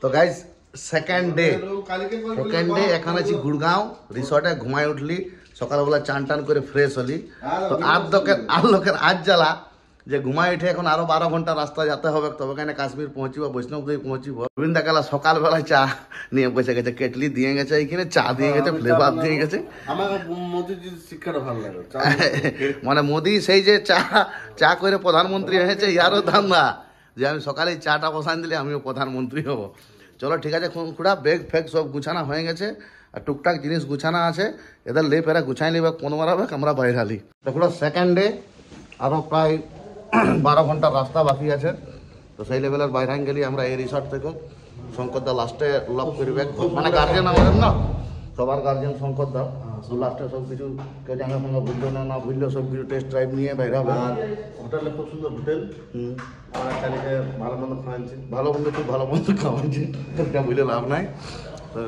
তো guys second day এখন আছি গুড়গাঁও রিসর্টে ঘুমাই উঠলি সকালবেলা চান টান করে ফ্রেশ হলি। তো আর লোকের আজ জ্বালা যে ঘুমাই উঠে এখন আরো 12 ঘন্টা রাস্তা যেতে হবে, তবে কেন কাশ্মীর পৌঁছিব, বৈষ্ণবদেবী পৌঁছিব। রবীন্দ্র কালা সকালবেলায় চা নিয়ে বসে গেছে, কেটলি দিয়ে গেছে, এইখানে চা দিয়ে গেছে, ফ্লেভার দিয়ে গেছে। আমার মোদির শিক্ষাটা ভালো লাগে, মানে মোদি সেই যে চা করে প্রধানমন্ত্রী হয়েছে, ইয়ারও ধান্দা যে আমি সকালে চাটা বসান দিলে আমিও প্রধানমন্ত্রী হব। চলো ঠিক আছে, খুঁড়া ব্যাগ ফ্যাগ সব গুছানো হয়ে গেছে, আর টুকটাক জিনিস গুছানো আছে, এদের লে ফেরা গুছাই নিবে, কোন মারাবে আমরা বাইরে আলি। দেখো সেকেন্ড ডে, আরও প্রায় 12 ঘন্টার রাস্তা বাকি আছে। তো সেই লেভেলের বাইরে গেলি আমরা এই রিসর্ট থেকে। শঙ্করদা লাস্টে লক করবে, মানে গার্জেন আমাদের না, সবার গার্জেন শঙ্করদা লাস্টে সব কিছু কেউ জানা ফাঙ্গা ভুললো না ভুললো সব কিছু টেস্ট ড্রাইভ নিয়ে বাইরে হবে। হোটেলে খুব সুন্দর হোটেল, আমরা চালিকে ভালো মন্দ খাওয়াচ্ছি, খুব ভালো মন্দ খাওয়াচ্ছি, বুঝলে লাভ নাই। তো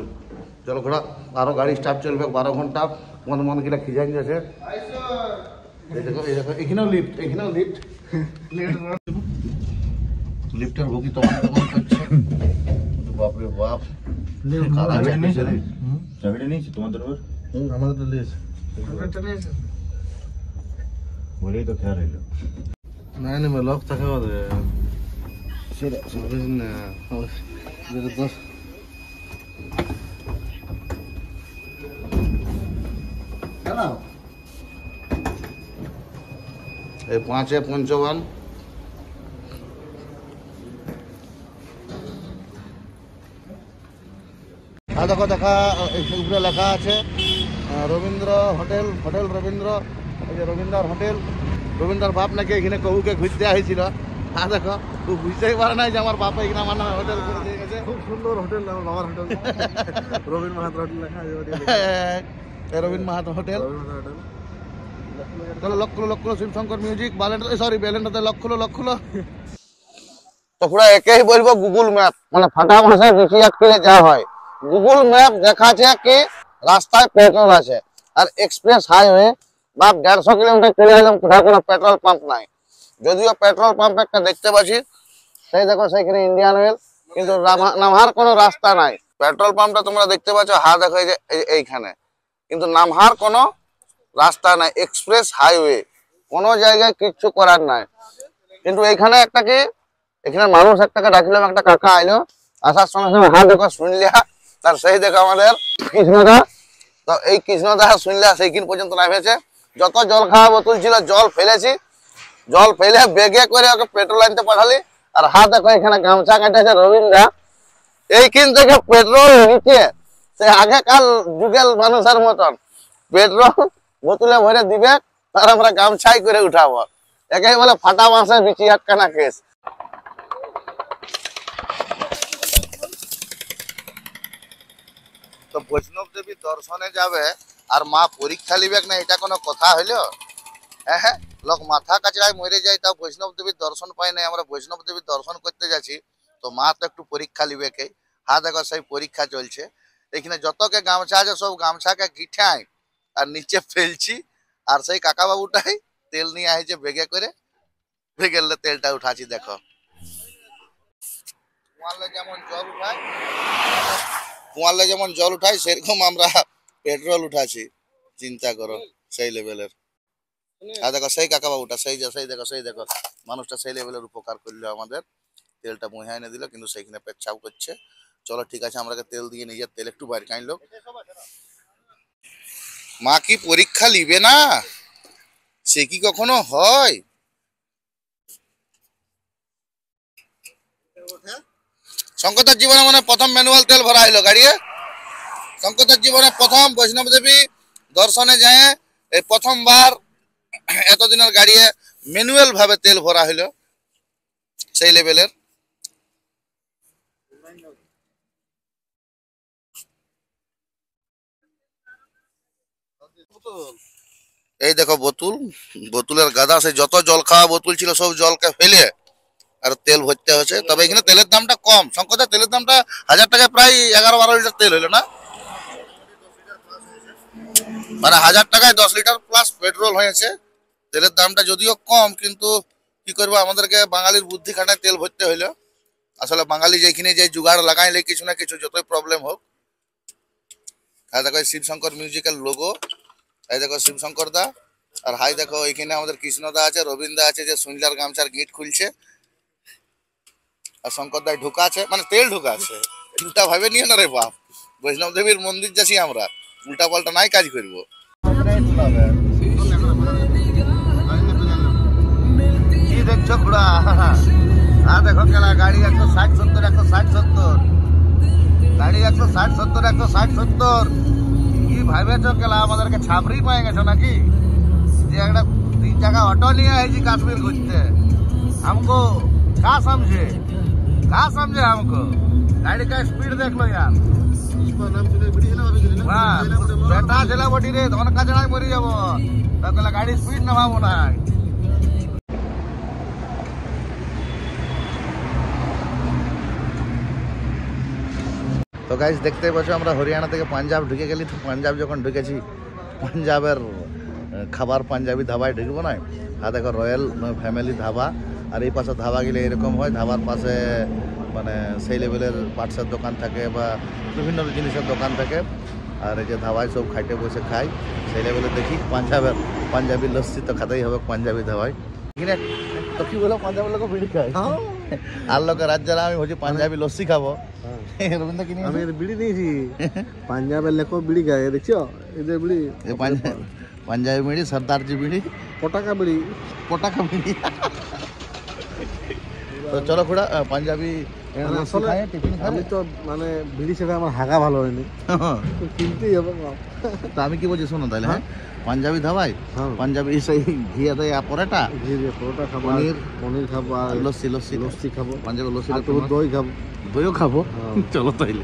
চলো ঘোড়া, আরও গাড়ি স্টার্ট চলবে 12 ঘন্টা, মন কিনা খিজাই গেছে। এই দেখো এখানেও লিফট লিফটের ভুগি তোমার করছে। বাপরে বাপ, চাবিটা নিয়েছি তোমাদের উপর, আমাদের তো নিয়েছে বলেই তো খেয়াল হইলো। না না লক থাকে সেটা না এই 5-55 দেখো দেখা উপরে লেখা আছে রবীন্দ্র হোটেল, রবীন্দ্র, এই যে রবীন্দ্র হোটেল। রবীন্দ্রর বাপ নাকি এখানে কবুকে ঘুরতে আসছিল। দেখো ও বুঝতেই পারে নাই যে আমার বাপ এখানে আমার নামে হোটেল করে দিয়ে গেছে। খুব সুন্দর হোটেল, আমার বাবার হোটেল, রবীন্দ্র মাহাতো হোটেল লেখা আছে, রবীন্দ্র মাহাতো হোটেল। লক্ষ শিবশঙ্কর মিউজিক, বেলেন্ডাতে লক্ষ। তো পুরো একেই বলবো গুগল ম্যাপ, মানে ফাটা ভাষায় বেশি আটকে যা হয়। গুগল ম্যাপ দেখাচ্ছে কি রাস্তায় পেট্রোল আছে, আর এক্সপ্রেস হাইওয়ে বা 150 কিলোমিটার চলে গেলাম, কোথাও কোনো পেট্রোল পাম্প নাই। যদিও পেট্রোল পাম্প একটা দেখতে পাচ্ছি, সেই দেখো সেইখানে ইন্ডিয়ান অয়েল, কিন্তু নামহার কোনো রাস্তা নাই। পেট্রোল পাম্পটা তোমরা দেখতে পাচ্ছ, দেখো এই যে এইখানে, কিন্তু নামহার কোনো রাস্তা নাই। এক্সপ্রেস হাইওয়ে, কোনো জায়গায় কিচ্ছু করার নাই। কিন্তু এইখানে একটা কি, এখানে মানুষ একটাকে ডাকিলাম, একটা কাকা আইলো, আসার সঙ্গে সঙ্গে দেখো শুনলিয়া, তার সেই দেখো আমাদের কৃষ্ণদা। তো এই কৃষ্ণদা শুনলিয়া সেইখান পর্যন্ত নামেছে, যত জল খাওয়া বোতল ছিল জল ফেলেছি, জল ফেলে বেগে করে ওকে পেট্রোল আনতে পাঠালি। আর দেখো এখানে গামছা কাটেছে রবীন্দ্রা, এইখান থেকে পেট্রোল নিচে সে আগেকার যুগের মানুষের মতন পেট্রোল বোতলে ভরে দিবে, তার আমরা গামছাই করে উঠাবো। একে বলে ফাটা বাঁশে বিচি আটকানা কেস। তো বৈষ্ণব দেবী দর্শনে যাবে আর মা পরীক্ষা লিবে না, এটা কোনো কথা হইলো? হ্যাঁ, লোক মাথা কাচড়ায় মরে যায়, তাও বৈষ্ণব দেবীর দর্শন পাই নাই। আমরা বৈষ্ণব দেবীর দর্শন করতে যাচ্ছি, তো মা তো একটু পরীক্ষা লিবে কে। দেখো সেই পরীক্ষা চলছে। এখানে যতকে গামছা আছে সব গামছাকে গিঠাই আর নিচে ফেলছি, আর সেই কাকা বাবুটাই তেল নিয়ে আসছে বেগে করে, বেগের তেলটা উঠাচ্ছি। দেখো কুয়ালে যেমন জল উঠাই সেরকম আমরা পেট্রোল উঠাচ্ছি, চিন্তা করো সেই লেভেলের। আর দেখো সেই কাকা বাবুটা, সেই দেখো মানুষটা সেই লেভেলের উপকার করলো আমাদের, তেলটা মুহে এনে দিল, কিন্তু সেইখানে পেচ্ছাপ করছে। চলো ঠিক আছে, আমরা তেল দিয়ে নিজের তেল একটু বাইরে কাইলো। মা কি পরীক্ষা লিবে না? সে কি কখনো হয়? শঙ্করদার জীবনে মানে প্রথম ম্যানুয়াল তেল ভরা হইলো গাড়ি। শঙ্করদার জীবনে প্রথম বৈষ্ণব দেবী দর্শনে যায় এই প্রথমবার এতদিনের গাড়ি ম্যানুয়াল ভাবে তেল ভরা হইলো, সেই লেভেলের। এই দেখো বোতলের গাদা, সে যত জল খাওয়া বোতল ছিল সব জলকে ফেলে আর তেল ভরতে হচ্ছে। তবে এখানে তেলের দামটা কম। শঙ্করদা তেলের দামটা 1000 টাকায় প্রায় 11-12 লিটার তেল হইলো না, মানে 1000 টাকায় 10 লিটার প্লাস পেট্রোল হয়েছে। তেলের দামটা যদিও কম, কিন্তু কি করবো, আমাদেরকে বাঙালির বুদ্ধি খাটায় তেল ভরতে হইলো। আসলে বাঙালি যেখানে যে জুগাড় লাগাইলে কিছু না কিছু যতই প্রবলেম হোক। আর দেখো শিবশঙ্কর মিউজিক্যাল লোগো, এই দেখো শিবশঙ্কর দা, আর হাই দেখো এখানে আমাদের কৃষ্ণদা আছে, রবীন্দ্র আছে যে সুনীলার গামছার গিট খুলছে, আর শঙ্কর দায় ঢুকা আছে, মানে তেল ঢুকা আছে। উল্টা ভাবে নিয়ে না রে বাপ, বৈষ্ণব দেবীর মন্দির যাচ্ছি আমরা, উল্টা পাল্টা নাই কাজ করবো। কি দেখছো খুড়া? হ্যাঁ দেখো খেলা গাড়ি 160-70 160-70 গাড়ি 160-70 160-70। কি ভাবেছো খেলা আমাদেরকে ছাপড়ি পায়ে গেছো নাকি? যে একটা 3 টাকা অটো নিয়ে আইছি কাশ্মীর ঘুরতে। हमको का समझे हमको? गाड़ी का स्पीड देख लो यार। बेटा ছেলে বটি রে, তখন কাছে নাই মরি যাবো। তাহলে গাড়ি স্পিড নামাবো না। তো গাইস দেখতেই পাচ্ছ আমরা হরিয়ানা থেকে পাঞ্জাব ঢুকে গেলি। তো পাঞ্জাব যখন ঢুকেছি, পাঞ্জাবের খাবার পাঞ্জাবি ধাবায় ঢুকবো না। আর দেখো রয়্যাল ফ্যামিলি ধাবা, আর এই পাশে ধাবা গেলে এরকম হয়, ধাবার পাশে মানে সেই লেভেলের পার্টসের দোকান থাকে বা বিভিন্ন জিনিসের দোকান থাকে। আর এই যে ধাবায় সব খাইতে বসে খাই সেই লেভেলে। দেখি পাঞ্জাবি লস্যি তো খাতেই হবে পাঞ্জাবি ধাবায়। এখানে তো কি বলো, পাঞ্জাবের লোক বিড়ি খায়, আর লোকের রাজ্যের আমি বলছি পাঞ্জাবি লস্যি খাবো। রবীন্দ্র কিনে আমি বিড়ি নিয়েছি, পাঞ্জাবের লেখো বিড়ি খায়, দেখছো এদের বিড়ি পাঞ্জাবি বিড়ি, সর্দারজি বিড়ি, পটাকা বিড়ি। তো চলো খুড়া পাঞ্জাবি আমি তো মানে বিড়ি সেটা আমার হাগা ভালো হয়নি, কিনতেই হবে। তো আমি কি বলছি শোনো তাহলে, হ্যাঁ পাঞ্জাবি ধাবাই পাঞ্জাবি সেই ঘিয়া দেয় পরোটা, খাবো, পনির খাবো, আর লস্যি খাবো, পাঞ্জাবি লস্যি, দইও খাবো। চলো তাইলে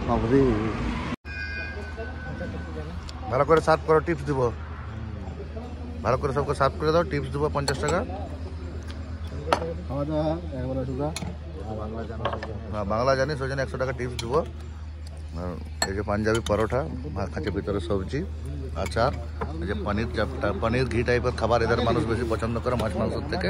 ভালো করে সার্ভ করো, টিপস দিব, ভালো করে সবকে সার্ভ করে দাও, টিপস দেবো 50 টাকা। বাংলা জানি সেই জন্য 100 টাকা টিপস দেবো। এই যে পাঞ্জাবি পরোটা, খাঁচের ভিতরে সবজি, আচার, এই যে পনির ঘি টাইপের খাবার এদের মানুষ বেশি পছন্দ করে মাছ মাংসের থেকে।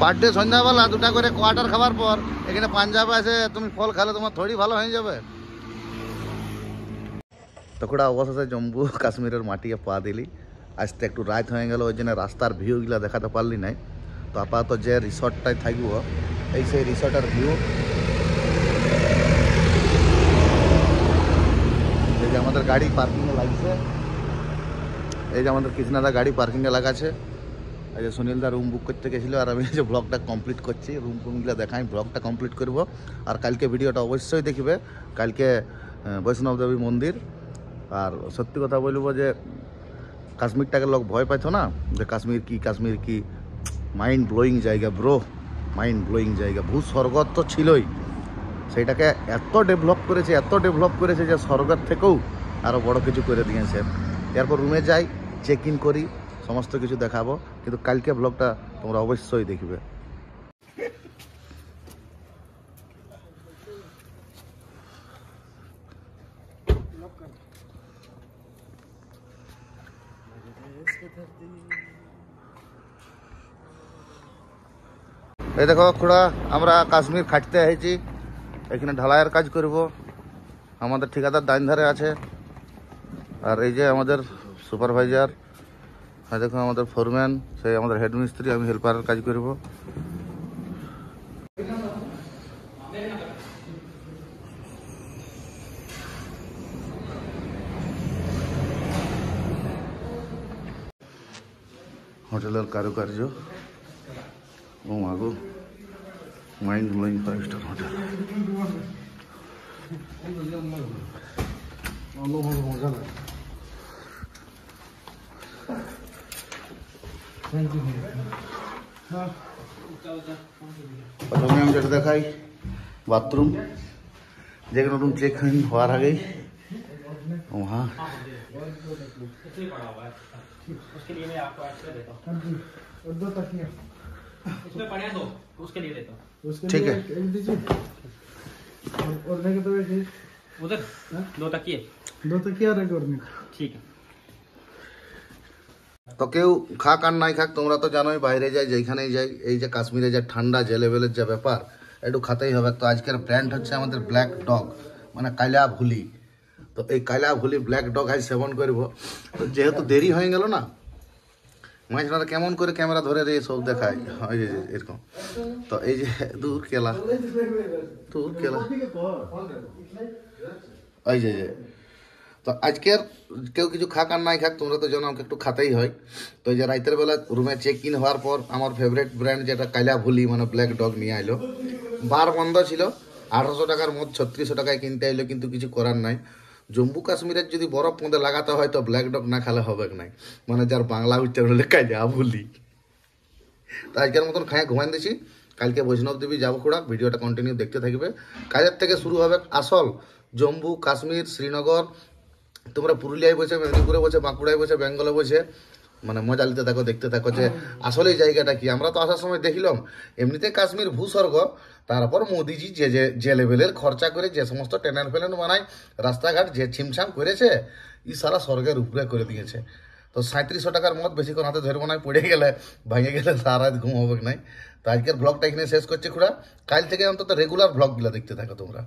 পার ডে সন্ধ্যাবেলা 2টা করে কোয়ার্টার খাবার পর এখানে পাঞ্জাবে আছে, তুমি ফল খেলে তোমার থোড়ি ভালো হয়ে যাবে। তো খুড়া অবশেষে জম্মু কাশ্মীরের মাটিকে পা দিলি। আসতে একটু রাত হয়ে গেল, ওই জন্য রাস্তার ভিউগুলো দেখাতে পারলি নাই। তো আপাতত যে রিসর্টটায় থাকবো, এই সেই রিসর্টের ভিউ। এই যে আমাদের গাড়ি পার্কিংয়ে লাগছে, এই যে আমাদের কৃষ্ণাদা গাড়ি পার্কিংয়ে লাগাচ্ছে। এই যে সুনীলদা রুম বুক করতে গেছিলো, আর আমি যে ব্লগটা কমপ্লিট করছি, রুমগুলো দেখাই, ব্লগটা কমপ্লিট করব। আর কালকে ভিডিওটা অবশ্যই দেখবে, কালকে বৈষ্ণব দেবী মন্দির। আর সত্যি কথা বলবো যে কাশ্মীরটাকে লোক ভয় পাইতো না, যে কাশ্মীর কি মাইন্ড ব্লোয়িং জায়গা ব্রো, মাইন্ড ব্লোয়িং জায়গা। ভূস্বর্গ তো ছিলই, সেইটাকে এত ডেভেলপ করেছে যে স্বর্গের থেকেও আরও বড় কিছু করে দিয়েছে। এরপর রুমে যাই, চেক ইন করি, সমস্ত কিছু দেখাবো। কিন্তু কালকে ব্লগটা তোমরা অবশ্যই দেখবে। এই দেখো খুড়া, আমরা কাশ্মীর খাটতে আইছি, এখানে ঢালাইয়ের কাজ করব। আমাদের ঠিকাদার ডাইন ধারে আছে, আর এই যে আমাদের সুপারভাইজার, দেখো আমাদের ফোরম্যান, সেই আমাদের হেড মিস্ত্রি, আমি হেল্পারের কাজ করব। হোটেলের কারুকার্য ও আগো মাইন্ড ব্লোয়িং 5 স্টার হোটেল। প্রথমে আমি যেটা দেখাই বাথরুম, যেখানে রুম চেক ইন হওয়ার আগেই वहाँ उसके लिए मैं आपको एक्स्ट्रा देता हूँ। और 2 तकिया इसमें पड़े हैं 2, उसके लिए देता हूँ। ठीक है। और नहीं तो उधर 2 तकिए 2 तकिया रेकॉर्ड में ठीक है। তো কেউ খাক আর নাই খাক, তোমরা তো জানোই বাইরে যাই যেখানেই যাই, এই যে কাশ্মীরে যে ঠান্ডা যে লেভেলের যে ব্যাপার, একটু খাতেই হবে। তো আজকের ব্র্যান্ড হচ্ছে আমাদের ব্ল্যাক ডগ, মানে কালা ভুলি। তো এই কালা ভুলি ব্ল্যাক ডগ আজ সেবন করব। তো যেহেতু দেরি হয়ে গেল না, মাঝখানে কেমন করে ক্যামেরা ধরে রে সব দেখায়, এই যে এরকম। তো এই যে দূর কেলা এই যে তো আজকের কেউ কিছু খাক আর নাই খাক, তোমরা তো জানো আমাকে একটু খাতেই হয়। তো এই যে রাতের বেলা রুমে চেক ইন হওয়ার পর আমার ফেভারিট ব্র্যান্ড যেটা কালা ভুলি মানে ব্ল্যাক ডগ নিয়ে আইলো। বার বন্ধ ছিল, 1800 টাকার মদ 3600 টাকায় কিনতে আইলো, কিন্তু কিছু করার নাই। জম্মু কাশ্মীরের যদি বরফ মধ্যে লাগাতে হয় তো ব্ল্যাক ডগ না খেলে হবে নাই, মানে যার বাংলা উচ্চারণ হলে কালা ভুলি। তো আজকের মতন খায় ঘুমাই দিয়েছি, কালকে বৈষ্ণব দেবী যাবো খুড়া, ভিডিওটা কন্টিনিউ দেখতে থাকবে। কাজের থেকে শুরু হবে আসল জম্মু কাশ্মীর শ্রীনগর। তোমরা পুরুলিয়ায় বসে, মেদিনীপুরে বসে, বাঁকুড়ায় বসে, বেঙ্গলে বসে মানে মজা নিতে থাকো, দেখতে থাকো যে আসলে এই জায়গাটা কি। আমরা তো আসার সময় দেখিলাম এমনিতে কাশ্মীর ভূস্বর্গ, তারপর মোদিজি যে লেভেলের খরচা করে যে সমস্ত টেনেল ফেলেন বানায়, রাস্তাঘাট যে ছিমছাম করেছে, ই সারা স্বর্গের উপরে করে দিয়েছে। তো 3700 টাকার মত বেশিক্ষণ হাতে ধরবো না, পড়ে গেলে ভেঙে গেলে সারা রাত ঘুম হবে নাই। তো আজকের ব্লগটা এখানে শেষ করছি খুড়া, কাল থেকে অন্তত রেগুলার ব্লগগুলো দেখতে থাকো তোমরা।